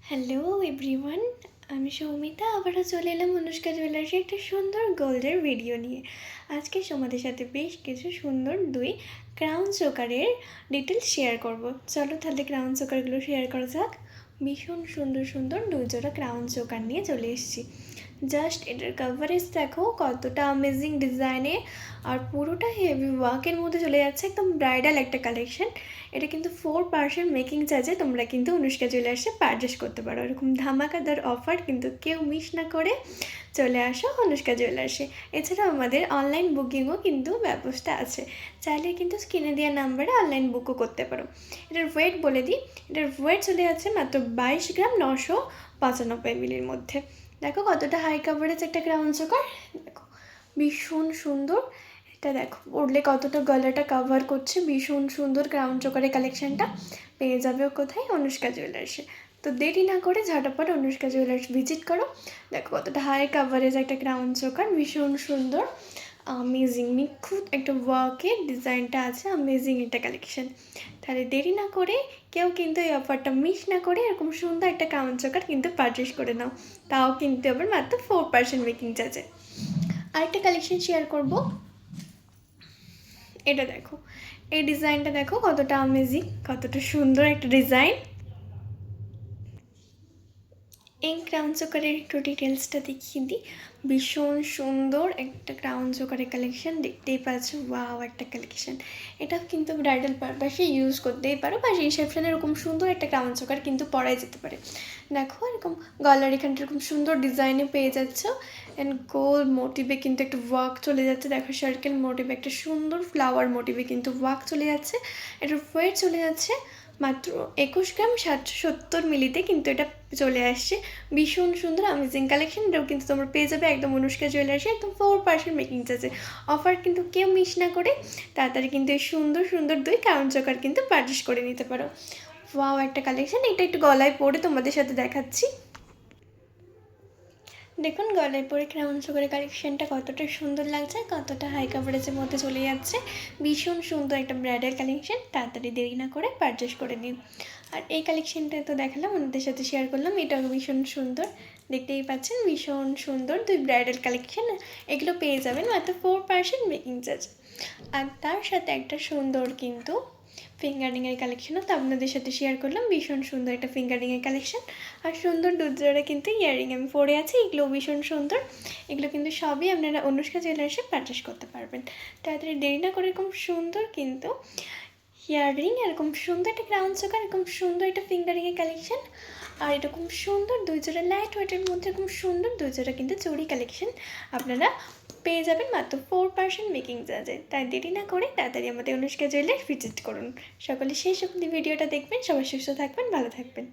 Hello everyone, আমি সৌমিতা আবারও চলে এলাম অনুষ্কা জুয়েলার্সে একটা সুন্দর গোল্ডের ভিডিও নিয়ে। আজকে তোমাদের সাথে বেশ কিছু সুন্দর দুই ক্রাউন চোকারের ডিটেলস শেয়ার করব। চলো তাহলে ক্রাউন চোকারগুলো শেয়ার করা যাক। ভীষণ সুন্দর সুন্দর দুই জোড়া ক্রাউন চোকার নিয়ে চলে এসেছি। জাস্ট এটার কভারেজ দেখো কতটা অ্যামেজিং ডিজাইনে, আর পুরোটা হেভি ওয়ার্কের মধ্যে চলে যাচ্ছে, একদম ব্রাইডাল একটা কালেকশন। এটা কিন্তু 4% মেকিং চার্জে তোমরা কিন্তু অনুষ্কা জুয়েলার্সে পারচেস করতে পারো। এরকম ধামাকাদার অফার কিন্তু কেউ মিস না করে চলে আসো অনুষ্কা জুয়েলার্সে। এছাড়াও আমাদের অনলাইন বুকিংও কিন্তু ব্যবস্থা আছে, চাইলে কিন্তু স্ক্রিনে দেওয়া নাম্বারে অনলাইন বুকও করতে পারো। এটার ওয়েট বলে দিই, এটার ওয়েট চলে যাচ্ছে মাত্র 22 গ্রাম 995 মিলির মধ্যে। দেখো কতটা হাই কাভারেজ একটা ক্রাউন চোকার, দেখো ভীষণ সুন্দর। এটা দেখো পরলে কতটা গলাটা কাভার করছে, ভীষণ সুন্দর ক্রাউন চোকারের কালেকশানটা পেয়ে যাবে কোথায়? অনুষ্কা জুয়েলার্সে। তো দেরি না করে ঝটাপট অনুষ্কা জুয়েলার্স ভিজিট করো। দেখো কতটা হাই কাভারেজ একটা ক্রাউন চোকার, ভীষণ সুন্দর আমেজিং নিখুঁত একটা ওয়ার্কের ডিজাইনটা আছে, আমেজিং একটা কালেকশন। তাহলে দেরি না করে কেউ কিন্তু এই অফারটা মিস না করে এরকম সুন্দর একটা ক্রাউন চোকার কিন্তু পারচেস করে নাও, তাও কিন্তু আবার মাত্র 4% মেকিং চার্জে। আরেকটা কালেকশন শেয়ার করব, এটা দেখো, এই ডিজাইনটা দেখো কতটা আমেজিং, কতটা সুন্দর একটা ডিজাইন। এই ক্রাউন চোকারের একটু ডিটেলসটা দেখিয়ে দিই। ভীষণ সুন্দর একটা ক্রাউন চোকারের কালেকশন, দেখতেই পাচ্ছ, ওয়াও একটা কালেকশন। এটা কিন্তু ব্রাইডাল পারপাসে ইউজ করতেই পারো, বা রিসেপশনে এরকম সুন্দর একটা ক্রাউন চোকার কিন্তু পরাই যেতে পারে। দেখো এরকম গলার এখানটা এরকম সুন্দর ডিজাইনে পেয়ে যাচ্ছ, অ্যান্ড গোল মোটিভে কিন্তু একটা ওয়ার্ক চলে যাচ্ছে। দেখো সার্কেল মোটিভে একটা সুন্দর ফ্লাওয়ার মোটিভে কিন্তু ওয়ার্ক চলে যাচ্ছে। এটার ওয়েট চলে যাচ্ছে মাত্র 21 গ্রাম 770 মিলিতে কিন্তু এটা চলে আসছে। ভীষণ সুন্দর আমেজিং কালেকশন। এটাও কিন্তু তোমরা পেয়ে যাবে একদম অনুষ্কা জুয়েলার্সে একদম 4% মেকিং চার্জে। অফার কিন্তু কেউ মিস না করে তাড়াতাড়ি কিন্তু এই সুন্দর সুন্দর দুই ক্রাউন চোকার কিন্তু পারচেস করে নিতে পারো। ওয়াও একটা কালেকশন। এটা একটু গলায় পরে তোমাদের সাথে দেখাচ্ছি। দেখুন গলায় পরে ক্রাউন চোকারের কালেকশনটা কতটা সুন্দর লাগছে, কতটা হাই কাভারেজের মধ্যে চলে যাচ্ছে। ভীষণ সুন্দর একটা ব্রাইডাল কালেকশন, তাড়াতাড়ি দেরি না করে পারচেস করে নিন। আর এই কালেকশনটা তো দেখালাম, ওনাদের সাথে শেয়ার করলাম, এটাও ভীষণ সুন্দর, দেখতেই পাচ্ছেন ভীষণ সুন্দর দুই ব্রাইডাল কালেকশন। এগুলো পেয়ে যাবেন মাত্র 4% মেকিং চার্জ। আর তার সাথে একটা সুন্দর কিন্তু ফিঙ্গারিংয়ের কালেকশনও তো আপনাদের সাথে শেয়ার করলাম। ভীষণ সুন্দর একটা ফিঙ্গারিংয়ের কালেকশন, আর সুন্দর দুজোড়া কিন্তু ইয়াররিং আমি পরে আছি, এগুলো ভীষণ সুন্দর। এগুলো কিন্তু সবই আপনারা অনুষ্কা জুয়েলার্সে পারচেস করতে পারবেন। তাড়াতাড়ি দেরি না করে এরকম সুন্দর কিন্তু ইয়াররিং, এরকম সুন্দর একটা ক্রাউন চোকার, এরকম সুন্দর একটা ফিঙ্গারিংয়ের কালেকশন, আর এরকম সুন্দর দুই জোড়া লাইট ওয়েটের মধ্যে এরকম সুন্দর দুই জোড়া কিন্তু চুড়ি কালেকশন আপনারা পেয়ে যাবেন মাত্র 4% মেকিং চার্জে। তাই দেরি না করে তাড়াতাড়ি আমাদের অনুষ্কা জুয়েলার্স ভিজিট করুন। সকলে শেষ অবধি ভিডিওটা দেখবেন। সবাই সুস্থ থাকবেন, ভালো থাকবেন।